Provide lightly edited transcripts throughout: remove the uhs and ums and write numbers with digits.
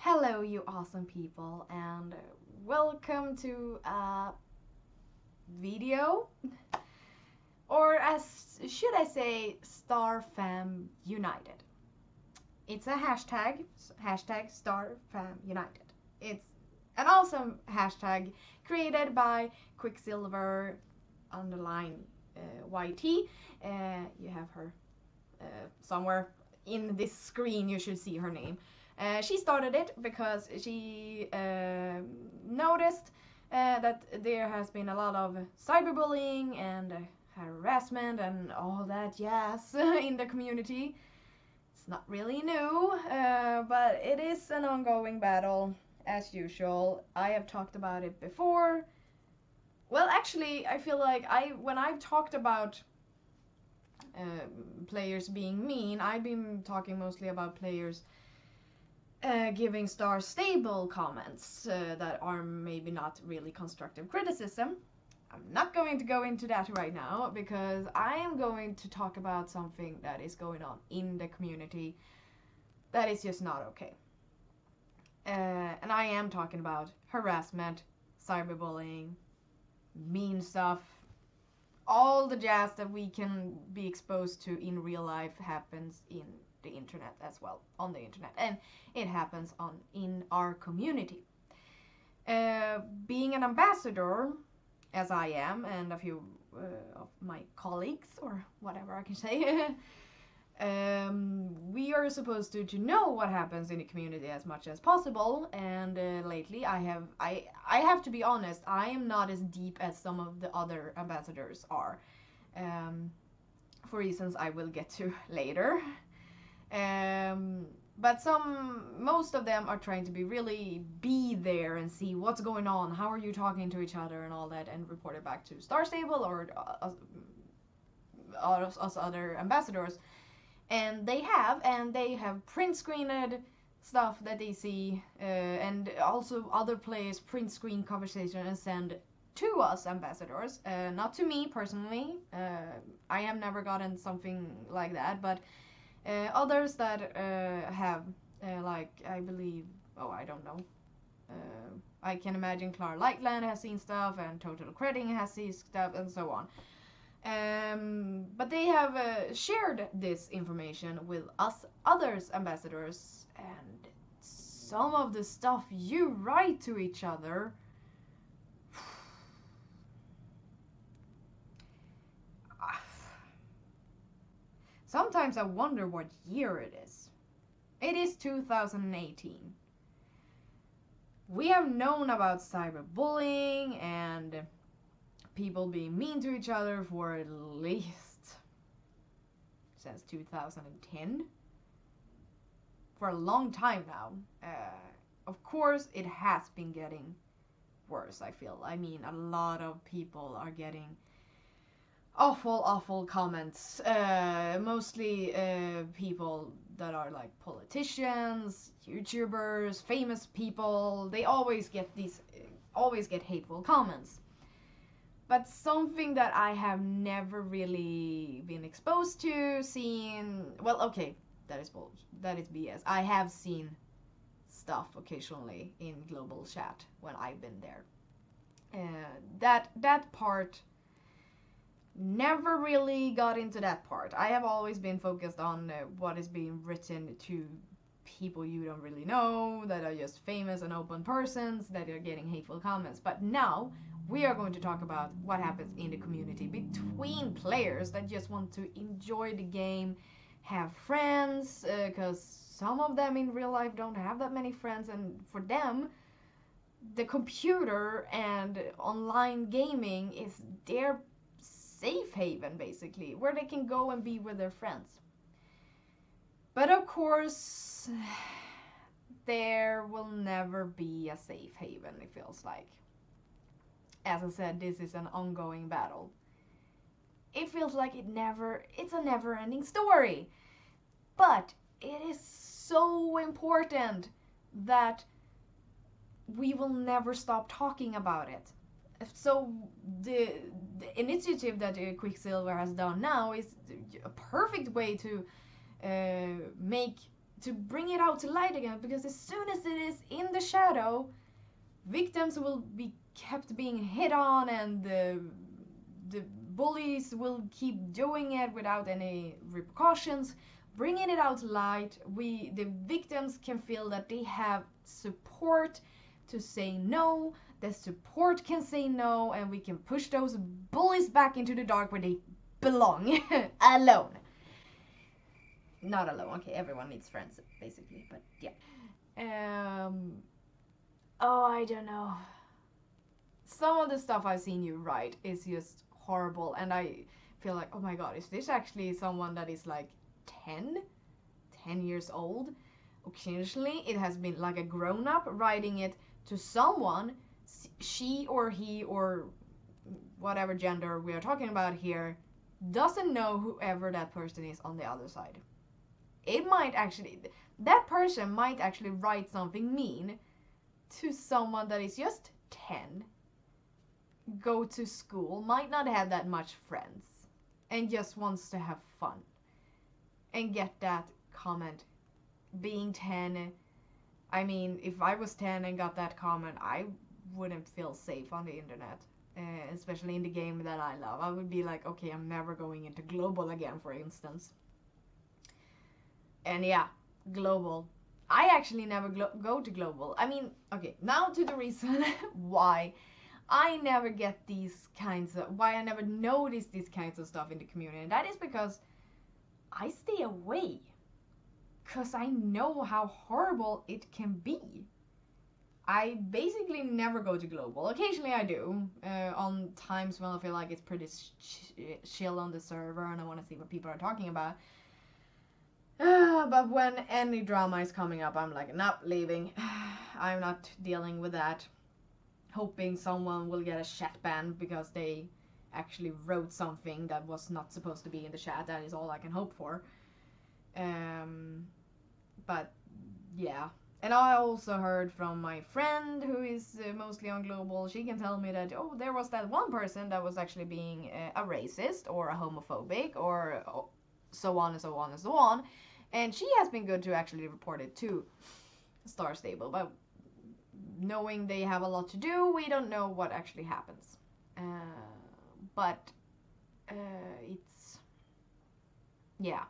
Hello, you awesome people, and welcome to a video, or as should I say, Starfamunited. It's a hashtag Starfamunited. It's an awesome hashtag created by Quicksilver underline YT. You have her somewhere in this screen. You should see her name. She started it because she noticed that there has been a lot of cyberbullying and harassment and all that jazz in the community. It's not really new, but it is an ongoing battle as usual. I have talked about it before. Well, actually, I feel like when I've talked about players being mean, I've been talking mostly about players giving star stable comments that are maybe not really constructive criticism. I'm not going to go into that right now because I am going to talk about something that is going on in the community that is just not okay. And I am talking about harassment, cyberbullying, mean stuff, all the jazz that we can be exposed to in real life happens in the internet as well, on the internet, and it happens in our community. Being an ambassador, as I am, and a few of my colleagues, or whatever I can say, we are supposed to know what happens in the community as much as possible. And lately, I have to be honest, I am not as deep as some of the other ambassadors are, for reasons I will get to later. But most of them are trying to be there and see what's going on, how are you talking to each other and all that, and report it back to Star Stable or us other ambassadors. And they have print screened stuff that they see, and also other players print screen conversation and send to us ambassadors, not to me personally. I have never gotten something like that, but others that have, like, I believe, I don't know. I can imagine Clara Lightland has seen stuff, and Total Creding has seen stuff, and so on. But they have shared this information with us others ambassadors, and some of the stuff you write to each other, sometimes I wonder what year it is. It is 2018. We have known about cyberbullying and people being mean to each other for at least since 2010. For a long time now. Of course, it has been getting worse, I feel. I mean, a lot of people are getting awful comments. Mostly people that are like politicians, YouTubers, famous people. They always get hateful comments. But something that I have never really been exposed to, seen, well, okay, that is BS. I have seen stuff occasionally in global chat when I've been there. That part, never really got into that part. I have always been focused on what is being written to people you don't really know, that are just famous and open persons, that are getting hateful comments. But now, we are going to talk about what happens in the community between players that just want to enjoy the game, have friends, because some of them in real life don't have that many friends, and for them, the computer and online gaming is their safe haven, basically, where they can go and be with their friends. But of course, there will never be a safe haven, it feels like. As I said, this is an ongoing battle. It feels like it's a never-ending story. But it is so important that we will never stop talking about it. So the initiative that Quicksilver has done now is a perfect way to to bring it out to light again, because as soon as it is in the shadow, victims will be kept being hit on, and the bullies will keep doing it without any repercussions. Bringing it out to light, the victims can feel that they have support to say no. The support can say no, and we can push those bullies back into the dark where they belong. Alone. Not alone. Okay, everyone needs friends, basically, but yeah. Oh, I don't know. Some of the stuff I've seen you write is just horrible, and I feel like, oh my god, is this actually someone that is like 10 years old? Occasionally it has been like a grown-up writing it to someone, she or he or whatever gender we are talking about here, doesn't know whoever that person is on the other side. It might actually, that person might actually write something mean to someone that is just 10, go to school, might not have that much friends, and just wants to have fun, and get that comment. Being 10, I mean, if I was 10 and got that comment, I wouldn't feel safe on the internet, especially in the game that I love. I would be like, okay, I'm never going into global again, for instance. And yeah, global. I actually never go to global. I mean, okay, now to the reason why I never get these kinds of, why I never notice these kinds of stuff in the community. And that is because I stay away. Because I know how horrible it can be. I basically never go to global. Occasionally I do, on times when I feel like it's pretty chill on the server and I want to see what people are talking about. But when any drama is coming up, I'm like, nope, leaving. I'm not dealing with that. Hoping someone will get a chat ban because they actually wrote something that was not supposed to be in the chat. That is all I can hope for. But yeah. And I also heard from my friend who is mostly on global. She can tell me that, oh, there was that one person that was actually being a racist or a homophobic or so on and so on and so on. And she has been good to actually report it to Star Stable. But knowing they have a lot to do, we don't know what actually happens. But it's, yeah.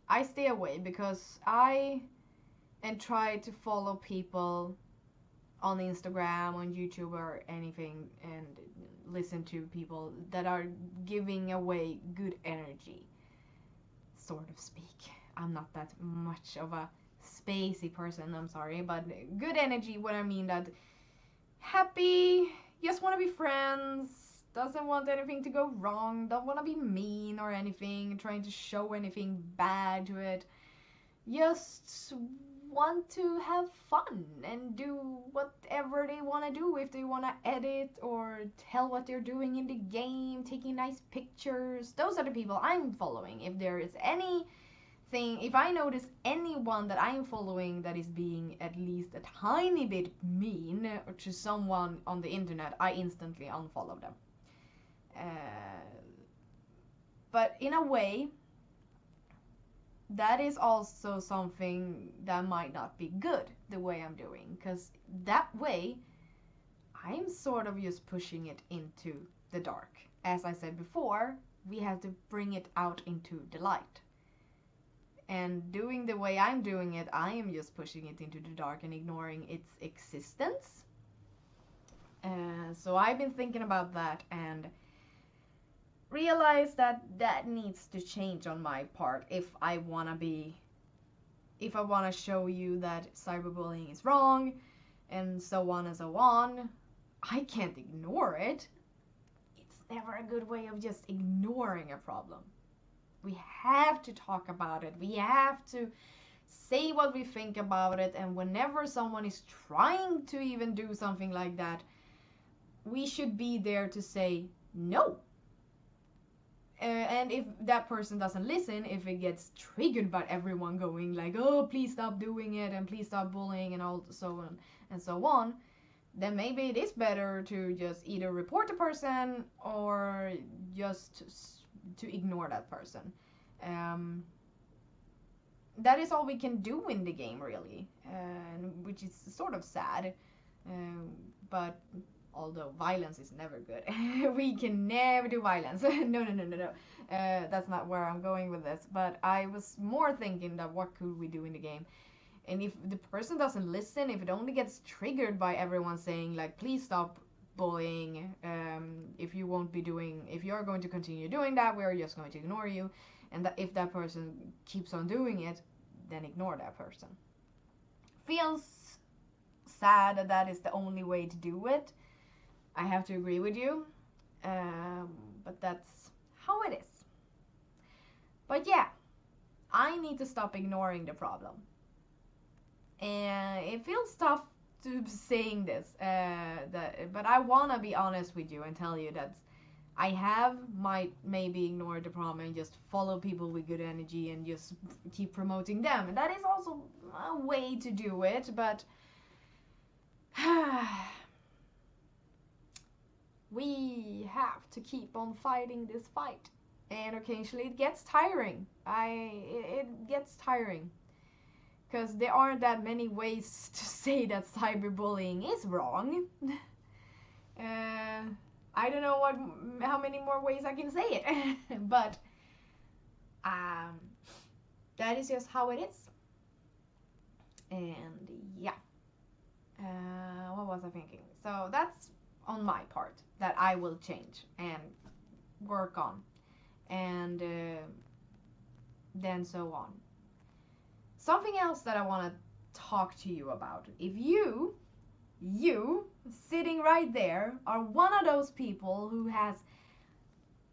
I stay away because I try to follow people on Instagram, on YouTube or anything, and listen to people that are giving away good energy, sort of speak. I'm not that much of a spacey person, I'm sorry, but good energy, what I mean that happy, just want to be friends, doesn't want anything to go wrong, don't want to be mean or anything, trying to show anything bad to it, just want to have fun and do whatever they want to do. If they want to edit or tell what they're doing in the game, taking nice pictures, those are the people I'm following. If there is anything, if I notice anyone that I'm following that is being at least a tiny bit mean to someone on the internet, I instantly unfollow them. But in a way, that is also something that might not be good, the way I'm doing, because that way I'm sort of just pushing it into the dark. As I said before, we have to bring it out into the light. And doing the way I'm doing it, I am just pushing it into the dark and ignoring its existence. So I've been thinking about that and realize that that needs to change on my part if I want to show you that cyberbullying is wrong and so on and so on. I can't ignore it. It's never a good way of just ignoring a problem. We have to talk about it. We have to say what we think about it, and whenever someone is trying to even do something like that, we should be there to say no. And if that person doesn't listen, if it gets triggered by everyone going like, oh, please stop doing it and please stop bullying and all so on and so on, then maybe it is better to just either report the person or just to ignore that person. that is all we can do in the game, really, which is sort of sad. But although violence is never good, we can never do violence. No. That's not where I'm going with this. But I was more thinking that what could we do in the game? And if the person doesn't listen, if it only gets triggered by everyone saying like, please stop bullying, if you are going to continue doing that, we're just going to ignore you. And that if that person keeps on doing it, then ignore that person. Feels sad that that is the only way to do it. I have to agree with you. But that's how it is. But yeah, I need to stop ignoring the problem. And it feels tough to saying this, but I want to be honest with you and tell you that I might maybe ignore the problem and just follow people with good energy and just keep promoting them. And that is also a way to do it, but we have to keep on fighting this fight. And occasionally it gets tiring. It gets tiring. Because there aren't that many ways to say that cyberbullying is wrong. I don't know how many more ways I can say it. But that is just how it is. And yeah. What was I thinking? So that's on my part that I will change and work on. And then so on. Something else that I want to talk to you about. If you sitting right there are one of those people who has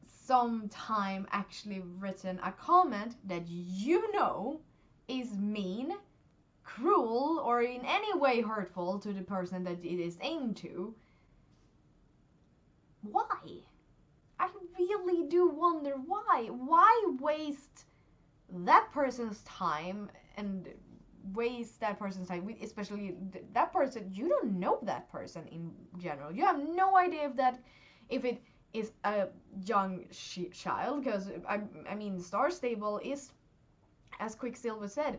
sometime actually written a comment that you know is mean, cruel, or in any way hurtful to the person that it is aimed to, why? I really do wonder why. Why waste that person's time and waste that person's time, especially that person? You don't know that person in general. You have no idea if it is a young child, because I mean Star Stable is, as Quicksilver said,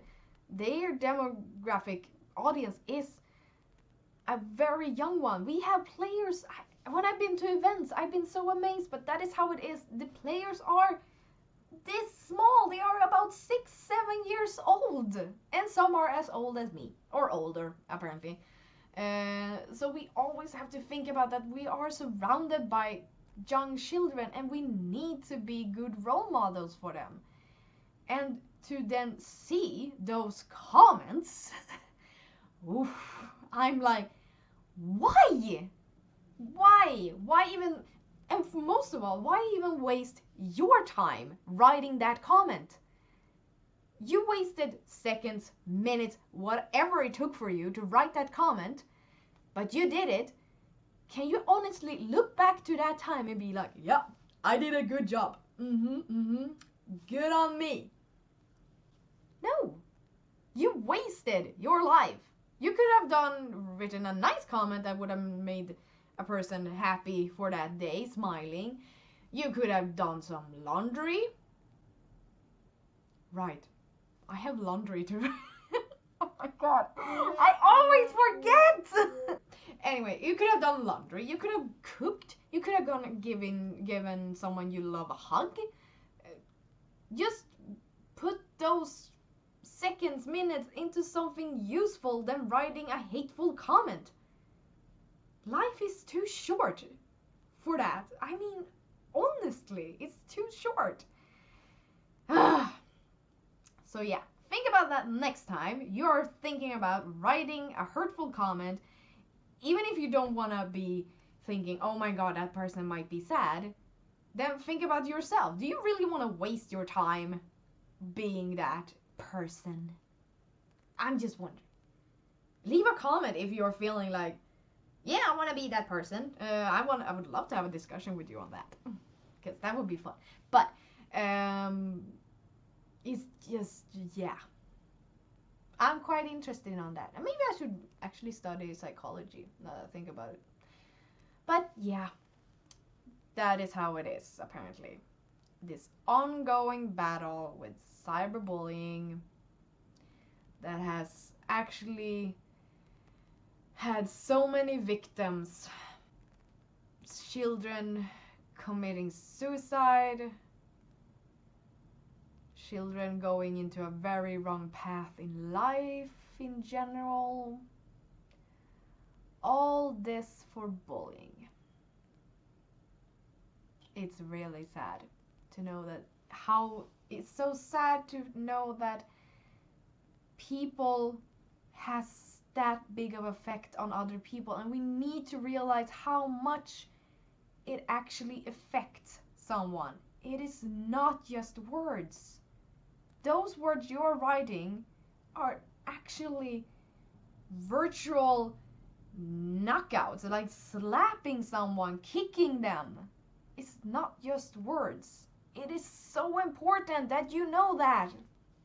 their demographic audience is a very young one. We have players, when I've been to events, I've been so amazed, but that is how it is. The players are this small. They are about 6-7 years old, and some are as old as me, or older apparently. So we always have to think about that. We are surrounded by young children, and we need to be good role models for them. And to then see those comments, oof, I'm like, why even? And most of all, why even waste your time writing that comment? You wasted seconds, minutes, whatever it took for you to write that comment, but you did it. Can you honestly look back to that time and be like, yeah, I did a good job. Good on me. No. You wasted your life. You could have written a nice comment that would have made a person happy for that day, smiling. You could have done some laundry. Right. I have laundry to oh my god. I always forget. Anyway, you could have done laundry. You could have cooked. You could have given someone you love a hug. Just put those seconds, minutes into something useful than writing a hateful comment. Life is too short for that. I mean, honestly, it's too short. So yeah, think about that next time you're thinking about writing a hurtful comment. Even if you don't want to be thinking, oh my god, that person might be sad, then think about yourself. Do you really want to waste your time being that person? I'm just wondering. Leave a comment if you're feeling like, yeah, I want to be that person. I would love to have a discussion with you on that, because that would be fun. But it's just, yeah, I'm quite interested on that. And maybe I should actually study psychology now that I think about it. But yeah, that is how it is, apparently. This ongoing battle with cyberbullying that has actually had so many victims. Children committing suicide, children going into a very wrong path in life in general. All this for bullying. It's really sad to know that it's so sad to know that people has that big of effect on other people, and we need to realize how much it actually affects someone. It is not just words. Those words you're writing are actually virtual knockouts, like slapping someone, kicking them. It's not just words. It is so important that you know that.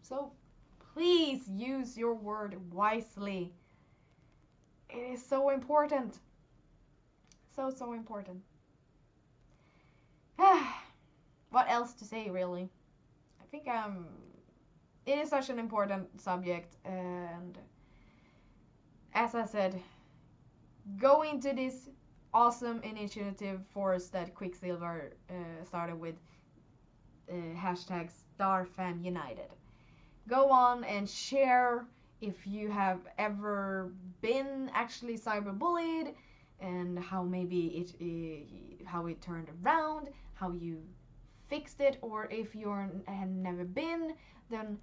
So please use your word wisely. It is so important. So important. What else to say, really? I think it is such an important subject, and as I said, go into this awesome initiative force that Quicksilver started with, hashtag Starfamunited. Go on and share if you have ever been actually cyberbullied, and how maybe how it turned around, how you fixed it, or if you have never been, then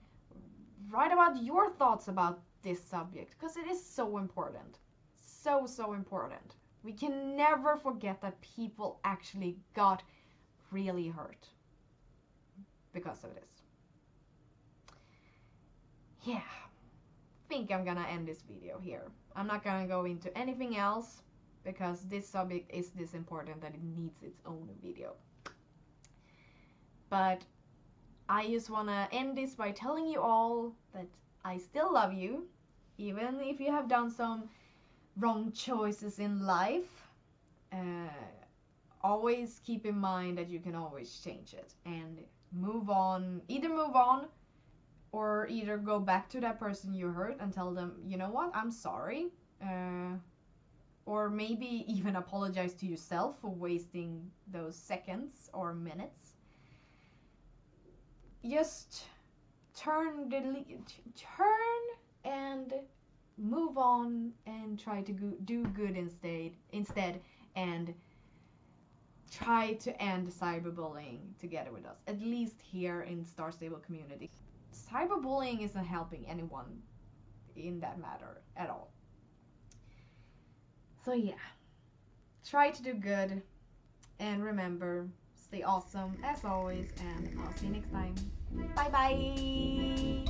write about your thoughts about this subject, because it is so important. So important. We can never forget that people actually got really hurt because of this. Yeah, I think I'm gonna end this video here. I'm not gonna go into anything else because this subject is this important that it needs its own video. But I just wanna end this by telling you all that I still love you, even if you have done some wrong choices in life. Always keep in mind that you can always change it and move on. Either move on, or either go back to that person you hurt and tell them, you know what, I'm sorry. Or maybe even apologize to yourself for wasting those seconds or minutes. Just turn and move on and try to do good instead, and try to end cyberbullying together with us, at least here in Star Stable community. Cyberbullying isn't helping anyone in that matter at all. So yeah, try to do good, and remember, stay awesome as always, and I'll see you next time. Bye bye!